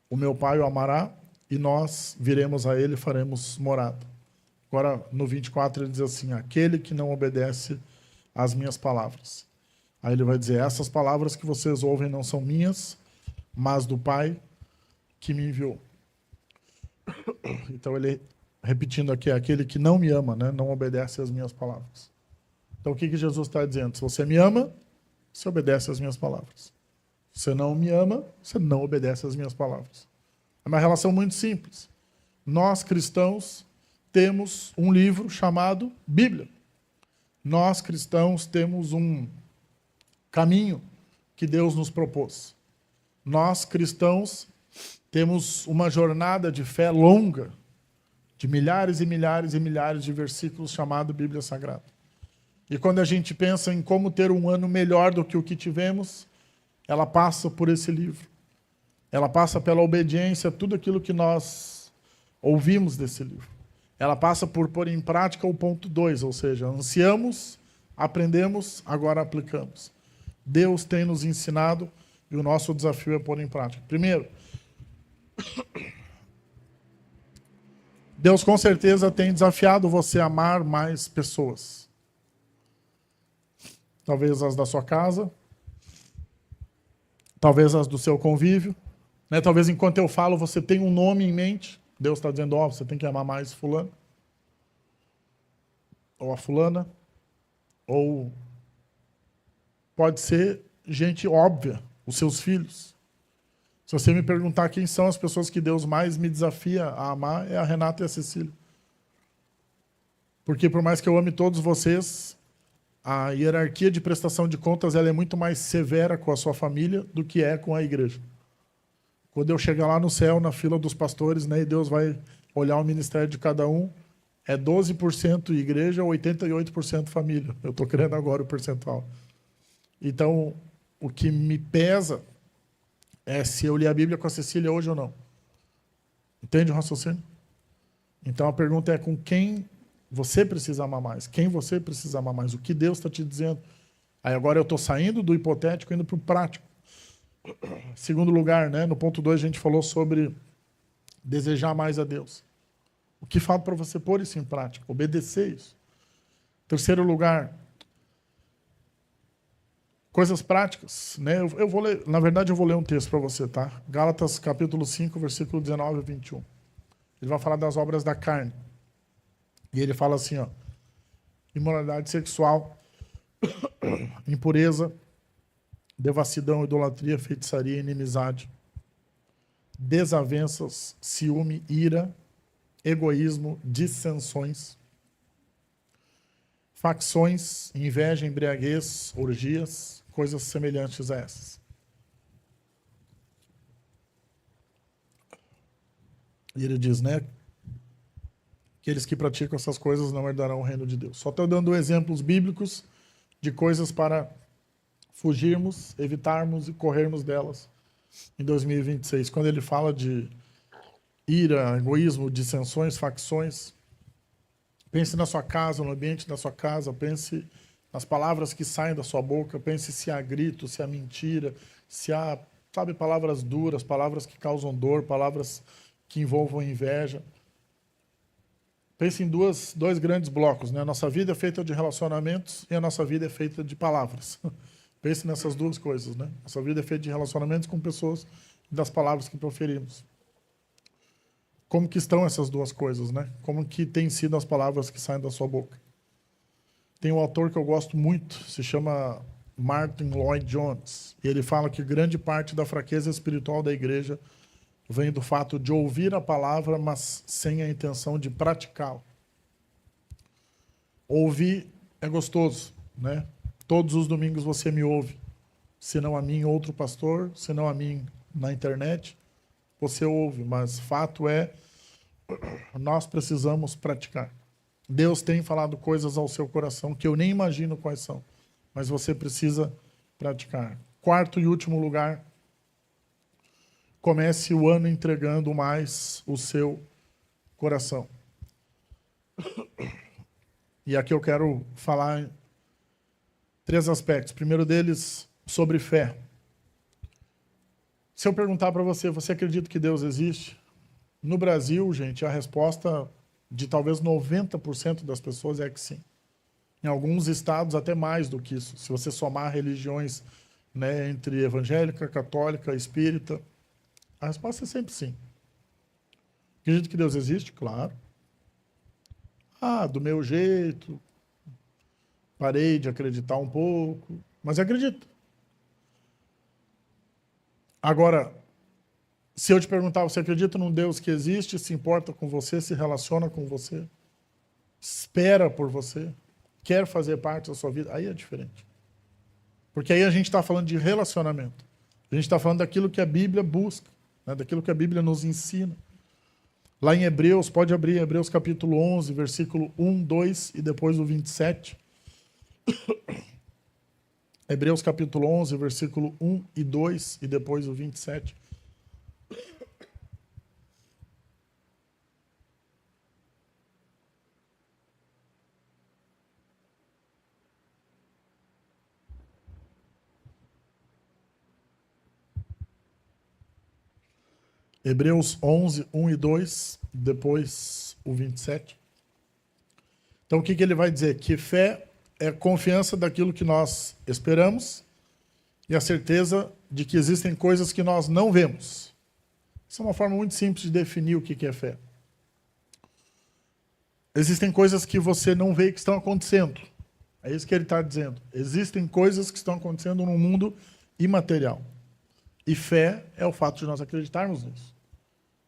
A: O meu Pai o amará, e nós viremos a ele e faremos morada. Agora, no 24, ele diz assim: aquele que não obedece às minhas palavras. Aí ele vai dizer: essas palavras que vocês ouvem não são minhas, mas do Pai que me enviou. Então ele, repetindo aqui, aquele que não me ama, né, não obedece às minhas palavras. Então o que Jesus está dizendo? Se você me ama, você obedece às minhas palavras. Se você não me ama, você não obedece às minhas palavras. É uma relação muito simples. Nós, cristãos, temos um livro chamado Bíblia. Nós, cristãos, temos um caminho que Deus nos propôs. Nós, cristãos, temos uma jornada de fé longa, de milhares e milhares e milhares de versículos, chamado Bíblia Sagrada. E quando a gente pensa em como ter um ano melhor do que o que tivemos, ela passa por esse livro. Ela passa pela obediência a tudo aquilo que nós ouvimos desse livro. Ela passa por pôr em prática o ponto 2, ou seja, ansiamos, aprendemos, agora aplicamos. Deus tem nos ensinado e o nosso desafio é pôr em prática. Primeiro, Deus com certeza tem desafiado você a amar mais pessoas. Talvez as da sua casa, talvez as do seu convívio, né? Talvez enquanto eu falo você tenha um nome em mente. Deus está dizendo: ó, você tem que amar mais fulano, ou a fulana, ou pode ser gente óbvia, os seus filhos. Se você me perguntar quem são as pessoas que Deus mais me desafia a amar, é a Renata e a Cecília. Porque por mais que eu ame todos vocês, a hierarquia de prestação de contas ela é muito mais severa com a sua família do que é com a igreja. Quando eu chegar lá no céu, na fila dos pastores, né, e Deus vai olhar o ministério de cada um, é 12% igreja, 88% família. Eu estou querendo agora o percentual. Então, o que me pesa é se eu li a Bíblia com a Cecília hoje ou não. Entende o raciocínio? Então a pergunta é: com quem você precisa amar mais? Quem você precisa amar mais? O que Deus está te dizendo? Aí agora eu estou saindo do hipotético e indo para o prático. Segundo lugar, né, no ponto 2 a gente falou sobre desejar mais a Deus. O que falta para você pôr isso em prática? Obedecer isso. Terceiro lugar, coisas práticas, né? Eu vou ler, na verdade eu vou ler um texto para você, tá? Gálatas capítulo 5, versículo 19 a 21. Ele vai falar das obras da carne. E ele fala assim, ó: imoralidade sexual, impureza, devassidão, idolatria, feitiçaria, inimizade, desavenças, ciúme, ira, egoísmo, dissensões, facções, inveja, embriaguez, orgias, coisas semelhantes a essas. E ele diz, né? Aqueles que praticam essas coisas não herdarão o reino de Deus. Só estou dando exemplos bíblicos de coisas para fugirmos, evitarmos e corrermos delas em 2026. Quando ele fala de ira, egoísmo, dissensões, facções, pense na sua casa, no ambiente da sua casa, pense nas palavras que saem da sua boca, pense se há grito, se há mentira, se há, sabe, palavras duras, palavras que causam dor, palavras que envolvam inveja. Pense em dois grandes blocos, né? A nossa vida é feita de relacionamentos e a nossa vida é feita de palavras. Pense nessas duas coisas, né? Nossa vida é feita de relacionamentos com pessoas e das palavras que proferimos. Como que estão essas duas coisas, né? Como que têm sido as palavras que saem da sua boca? Tem um autor que eu gosto muito, se chama Martin Lloyd Jones, e ele fala que grande parte da fraqueza espiritual da igreja vem do fato de ouvir a palavra, mas sem a intenção de praticá-la. Ouvir é gostoso, né? Todos os domingos você me ouve. Se não a mim, outro pastor, se não a mim na internet, você ouve, mas fato é, nós precisamos praticar. Deus tem falado coisas ao seu coração que eu nem imagino quais são, mas você precisa praticar. Quarto e último lugar, comece o ano entregando mais o seu coração. E aqui eu quero falar em 3 aspectos. O primeiro deles, sobre fé. Se eu perguntar para você, você acredita que Deus existe? No Brasil, gente, a resposta de talvez 90% das pessoas é que sim. Em alguns estados, até mais do que isso. Se você somar religiões, né, entre evangélica, católica, espírita, a resposta é sempre sim. Acredito que Deus existe? Claro. Ah, do meu jeito, parei de acreditar um pouco, mas acredito. Agora, se eu te perguntar, você acredita num Deus que existe, se importa com você, se relaciona com você, espera por você, quer fazer parte da sua vida, aí é diferente. Porque aí a gente está falando de relacionamento. A gente está falando daquilo que a Bíblia busca, né, daquilo que a Bíblia nos ensina. Lá em Hebreus, pode abrir Hebreus capítulo 11, versículo 1, 2 e depois o 27. Hebreus capítulo 11, versículo 1 e 2 e depois o 27. Hebreus 11, 1 e 2, depois o 27. Então, o que ele vai dizer? Que fé é confiança daquilo que nós esperamos e a certeza de que existem coisas que nós não vemos. Isso é uma forma muito simples de definir o que é fé. Existem coisas que você não vê que estão acontecendo. É isso que ele está dizendo. Existem coisas que estão acontecendo no mundo imaterial. E fé é o fato de nós acreditarmos nisso.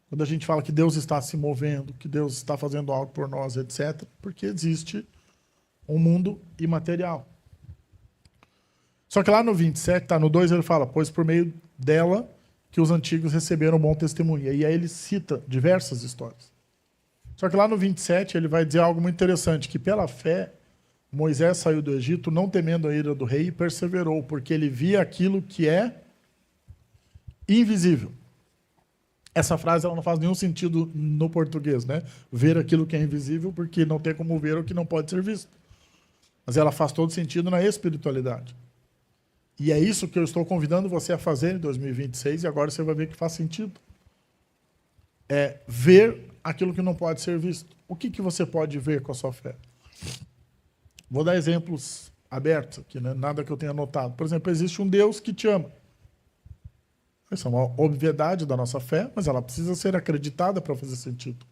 A: Quando a gente fala que Deus está se movendo, que Deus está fazendo algo por nós, etc., porque existe um mundo imaterial. Só que lá no 27, tá, no 2 ele fala, pois por meio dela que os antigos receberam bom testemunho. E aí ele cita diversas histórias. Só que lá no 27 ele vai dizer algo muito interessante, que pela fé Moisés saiu do Egito não temendo a ira do rei e perseverou, porque ele via aquilo que é invisível. Essa frase ela não faz nenhum sentido no português, né? Ver aquilo que é invisível, porque não tem como ver o que não pode ser visto. Mas ela faz todo sentido na espiritualidade. E é isso que eu estou convidando você a fazer em 2026, e agora você vai ver que faz sentido. É ver aquilo que não pode ser visto. O que você pode ver com a sua fé? Vou dar exemplos abertos aqui, né? Nada que eu tenha anotado. Por exemplo, existe um Deus que te ama. Essa é uma obviedade da nossa fé, mas ela precisa ser acreditada para fazer sentido.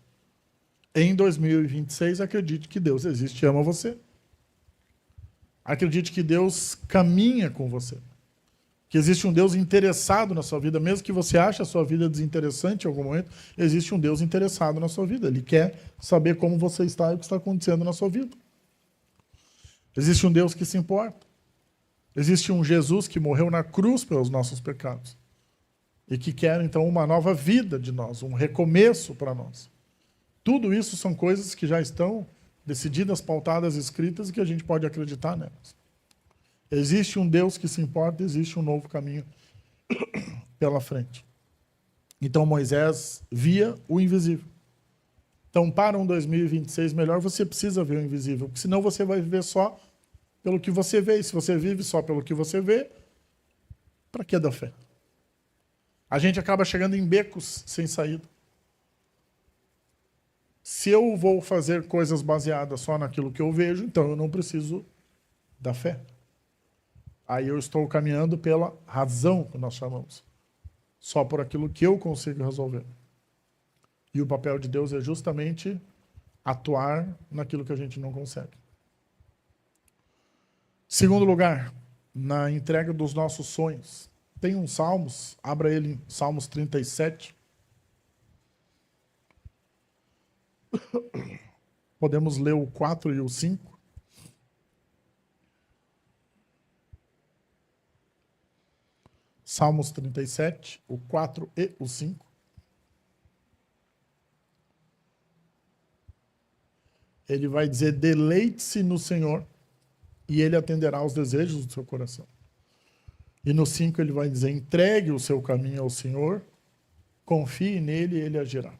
A: Em 2026, acredite que Deus existe e ama você. Acredite que Deus caminha com você. Que existe um Deus interessado na sua vida, mesmo que você ache a sua vida desinteressante em algum momento, existe um Deus interessado na sua vida. Ele quer saber como você está e o que está acontecendo na sua vida. Existe um Deus que se importa. Existe um Jesus que morreu na cruz pelos nossos pecados. E que quer, então, uma nova vida de nós, um recomeço para nós. Tudo isso são coisas que já estão decididas, pautadas, escritas, e que a gente pode acreditar nelas. Existe um Deus que se importa, existe um novo caminho pela frente. Então Moisés via o invisível. Então, para um 2026 melhor, você precisa ver o invisível, porque senão você vai viver só pelo que você vê. E se você vive só pelo que você vê, para que dar fé? A gente acaba chegando em becos sem saída. Se eu vou fazer coisas baseadas só naquilo que eu vejo, então eu não preciso da fé. Aí eu estou caminhando pela razão, que nós chamamos. Só por aquilo que eu consigo resolver. E o papel de Deus é justamente atuar naquilo que a gente não consegue. Segundo lugar, na entrega dos nossos sonhos. Tem um Salmos, abra ele em Salmos 37. Podemos ler o 4 e o 5. Salmos 37, o 4 e o 5. Ele vai dizer: deleite-se no Senhor e Ele atenderá aos desejos do seu coração. E no 5 ele vai dizer: entregue o seu caminho ao Senhor, confie nele e Ele agirá.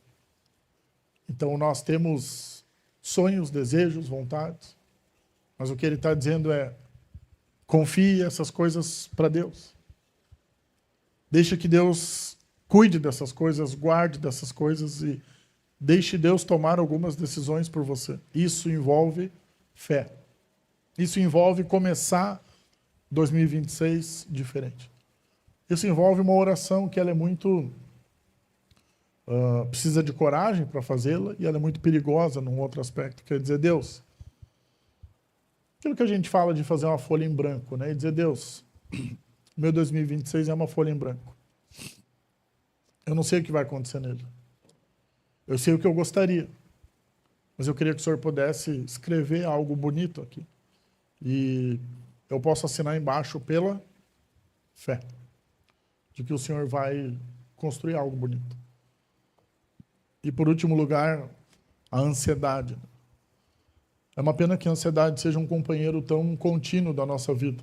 A: Então nós temos sonhos, desejos, vontades, mas o que ele está dizendo é: confie essas coisas para Deus. Deixa que Deus cuide dessas coisas, guarde dessas coisas e deixe Deus tomar algumas decisões por você. Isso envolve fé. Isso envolve começar 2026 diferente. Isso envolve uma oração que ela é muito... precisa de coragem para fazê-la e ela é muito perigosa num outro aspecto. Quer dizer, Deus... Aquilo que a gente fala de fazer uma folha em branco, né? E dizer: Deus... meu 2026 é uma folha em branco. Eu não sei o que vai acontecer nele. Eu sei o que eu gostaria. Mas eu queria que o Senhor pudesse escrever algo bonito aqui. E eu posso assinar embaixo pela fé. De que o Senhor vai construir algo bonito. E por último lugar, a ansiedade. É uma pena que a ansiedade seja um companheiro tão contínuo da nossa vida.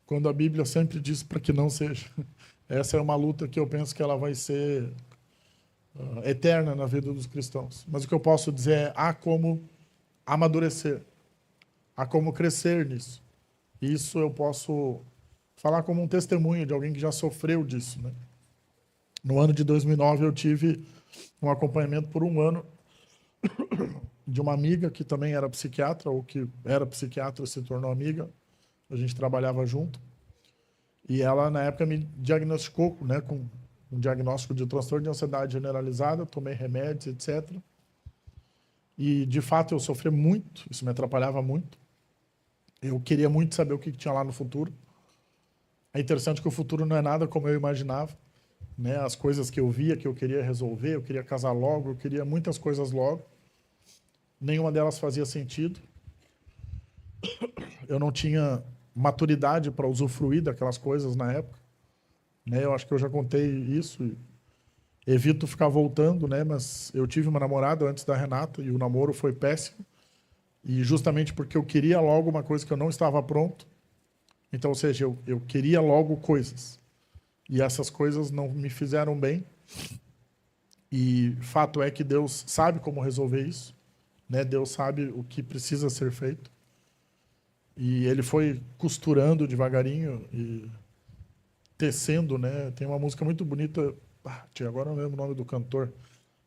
A: Quando a Bíblia sempre diz para que não seja. Essa é uma luta que eu penso que ela vai ser eterna na vida dos cristãos. Mas o que eu posso dizer é: há como amadurecer, há como crescer nisso. Isso eu posso falar como um testemunho de alguém que já sofreu disso, né? No ano de 2009 eu tive um acompanhamento por um ano de uma amiga que também era psiquiatra, ou que era psiquiatra e se tornou amiga. A gente trabalhava junto. E ela, na época, me diagnosticou, né, com um diagnóstico de transtorno de ansiedade generalizada, tomei remédios, etc. E, de fato, eu sofri muito, isso me atrapalhava muito. Eu queria muito saber o que tinha lá no futuro. É interessante que o futuro não é nada como eu imaginava, né? As coisas que eu via, que eu queria resolver, eu queria casar logo, eu queria muitas coisas logo. Nenhuma delas fazia sentido. Eu não tinha maturidade para usufruir daquelas coisas na época, né? Eu acho que eu já contei isso, e evito ficar voltando, né? Mas eu tive uma namorada antes da Renata e o namoro foi péssimo, e justamente porque eu queria logo uma coisa que eu não estava pronto. Então, ou seja, eu queria logo coisas, e essas coisas não me fizeram bem, e fato é que Deus sabe como resolver isso, né? Deus sabe o que precisa ser feito. E ele foi costurando devagarinho e tecendo, né? Tem uma música muito bonita, agora eu não lembro o nome do cantor,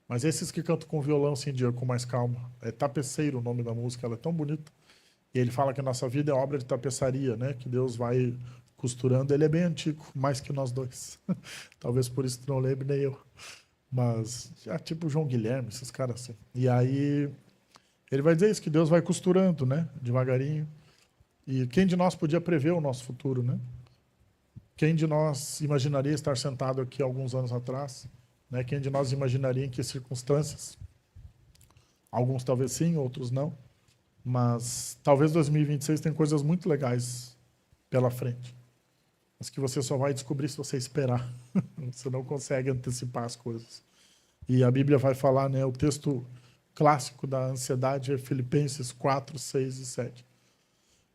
A: mas esses que cantam com violão assim, com mais calma. É Tapeceiro o nome da música, ela é tão bonita. E ele fala que a nossa vida é obra de tapeçaria, né? Que Deus vai costurando. Ele é bem antigo, mais que nós dois. Talvez por isso tu não lembre, nem eu. Mas, já tipo João Guilherme, esses caras assim. E aí, ele vai dizer isso, que Deus vai costurando, né? Devagarinho. E quem de nós podia prever o nosso futuro, né? Quem de nós imaginaria estar sentado aqui alguns anos atrás? Né? Quem de nós imaginaria em que circunstâncias? Alguns talvez sim, outros não. Mas talvez 2026 tenha coisas muito legais pela frente. Mas que você só vai descobrir se você esperar. Você não consegue antecipar as coisas. E a Bíblia vai falar, né? O texto clássico da ansiedade é Filipenses 4, 6 e 7.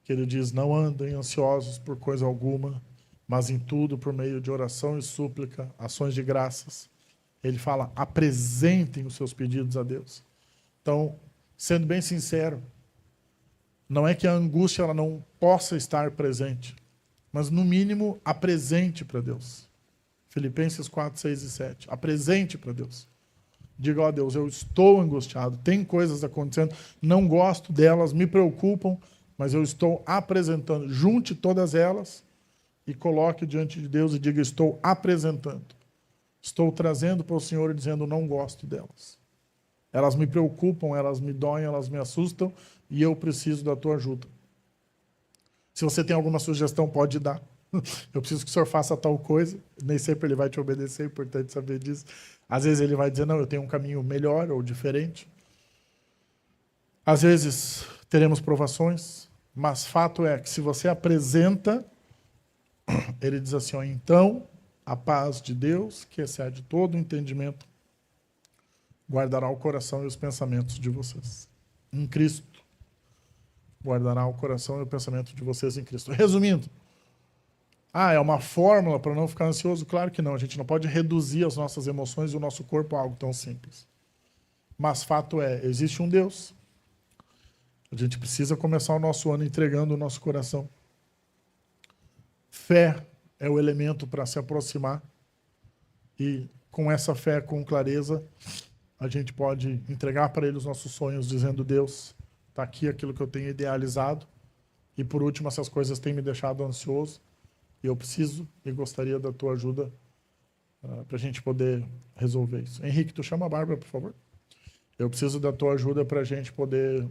A: Que ele diz, não andem ansiosos por coisa alguma, mas em tudo, por meio de oração e súplica, ações de graças. Ele fala, apresentem os seus pedidos a Deus. Então, sendo bem sincero, não é que a angústia ela não possa estar presente, mas no mínimo apresente para Deus. Filipenses 4, 6 e 7. Apresente para Deus. Diga, ó Deus, eu estou angustiado, tem coisas acontecendo, não gosto delas, me preocupam, mas eu estou apresentando. Junte todas elas e coloque diante de Deus e diga, estou apresentando. Estou trazendo para o Senhor e dizendo, não gosto delas. Elas me preocupam, elas me doem, elas me assustam e eu preciso da tua ajuda. Se você tem alguma sugestão, pode dar. Eu preciso que o senhor faça tal coisa. Nem sempre ele vai te obedecer, é importante saber disso. Às vezes ele vai dizer, não, eu tenho um caminho melhor ou diferente. Às vezes teremos provações, mas fato é que se você apresenta, ele diz assim, ó, então a paz de Deus, que excede todo o entendimento, guardará o coração e os pensamentos de vocês. Em Cristo. Guardará o coração e o pensamento de vocês em Cristo. Resumindo, é uma fórmula para não ficar ansioso? Claro que não. A gente não pode reduzir as nossas emoções e o nosso corpo a algo tão simples. Mas fato é, existe um Deus. A gente precisa começar o nosso ano entregando o nosso coração. Fé é o elemento para se aproximar. E com essa fé, com clareza, a gente pode entregar para Ele os nossos sonhos, dizendo, Deus, está aqui aquilo que eu tenho idealizado. E por último, essas coisas têm me deixado ansioso. E eu preciso e gostaria da tua ajuda para a gente poder resolver isso. Henrique, tu chama a Bárbara, por favor. Eu preciso da tua ajuda para a gente poder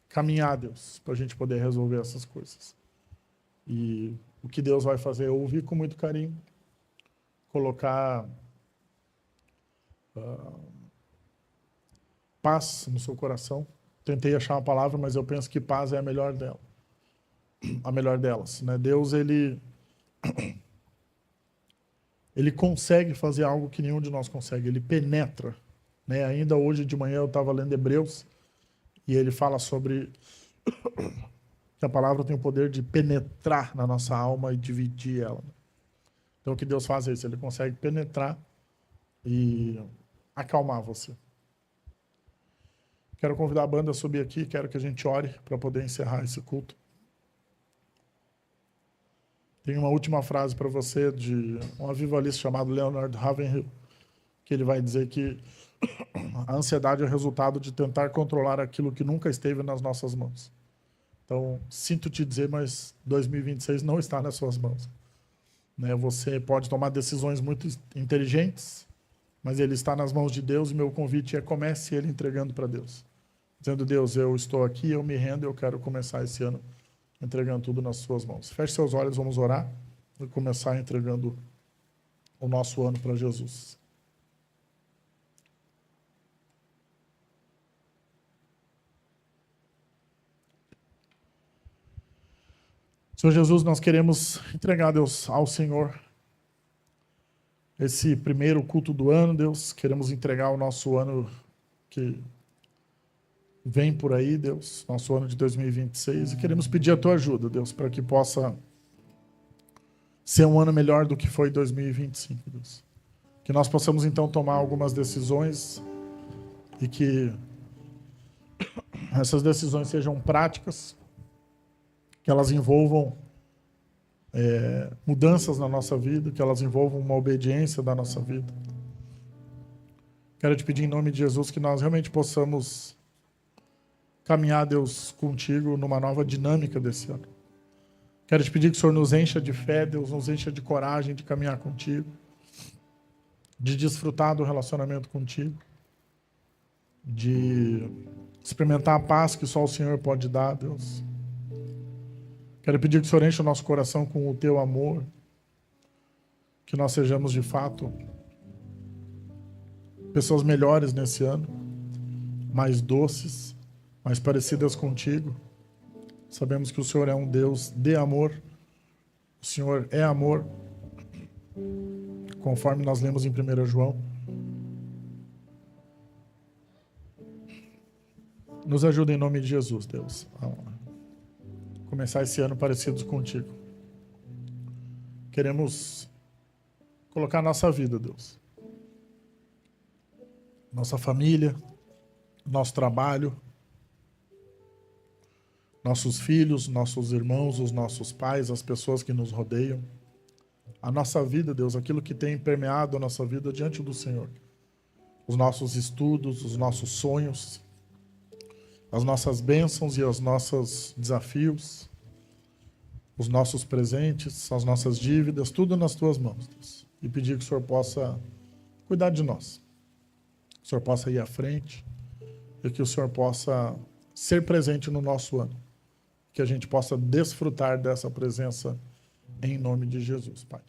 A: caminhar, Deus, para a gente poder resolver essas coisas. E o que Deus vai fazer é ouvir com muito carinho, colocar paz no seu coração. Tentei achar uma palavra, mas eu penso que paz é a melhor dela. A melhor delas, né? Deus, ele consegue fazer algo que nenhum de nós consegue. Ele penetra, né? Ainda hoje de manhã eu estava lendo Hebreus e ele fala sobre que a palavra tem o poder de penetrar na nossa alma e dividir ela. Então o que Deus faz é isso, ele consegue penetrar e acalmar você. Quero convidar a banda a subir aqui, quero que a gente ore para poder encerrar esse culto. Tem uma última frase para você de um avivalista chamado Leonard Ravenhill, que ele vai dizer que a ansiedade é o resultado de tentar controlar aquilo que nunca esteve nas nossas mãos. Então, sinto te dizer, mas 2026 não está nas suas mãos. Né? Você pode tomar decisões muito inteligentes, mas ele está nas mãos de Deus e meu convite é comece ele entregando para Deus. Dizendo, Deus, eu estou aqui, eu me rendo, eu quero começar esse ano entregando tudo nas suas mãos. Feche seus olhos, vamos orar e começar entregando o nosso ano para Jesus. Senhor Jesus, nós queremos entregar, Deus, ao Senhor esse primeiro culto do ano, Deus. Queremos entregar o nosso ano que vem por aí, Deus, nosso ano de 2026. E queremos pedir a tua ajuda, Deus, para que possa ser um ano melhor do que foi 2025, Deus. Que nós possamos, então, tomar algumas decisões e que essas decisões sejam práticas, que elas envolvam mudanças na nossa vida, que elas envolvam uma obediência da nossa vida. Quero te pedir em nome de Jesus que nós realmente possamos caminhar, Deus, contigo numa nova dinâmica desse ano. Quero te pedir que o Senhor nos encha de fé, Deus, nos encha de coragem de caminhar contigo, de desfrutar do relacionamento contigo, de experimentar a paz que só o Senhor pode dar, Deus. Quero pedir que o Senhor encha o nosso coração com o teu amor, que nós sejamos de fato pessoas melhores nesse ano, mais doces, mais parecidas contigo. Sabemos que o Senhor é um Deus de amor, o Senhor é amor, conforme nós lemos em 1 João. Nos ajuda em nome de Jesus, Deus, a começar esse ano parecidos contigo. Queremos colocar nossa vida, Deus, nossa família, nosso trabalho, nossos filhos, nossos irmãos, os nossos pais, as pessoas que nos rodeiam, a nossa vida, Deus, aquilo que tem permeado a nossa vida diante do Senhor, os nossos estudos, os nossos sonhos, as nossas bênçãos e os nossos desafios, os nossos presentes, as nossas dívidas, tudo nas tuas mãos, Deus. E pedir que o Senhor possa cuidar de nós, que o Senhor possa ir à frente e que o Senhor possa ser presente no nosso ano, que a gente possa desfrutar dessa presença em nome de Jesus, Pai.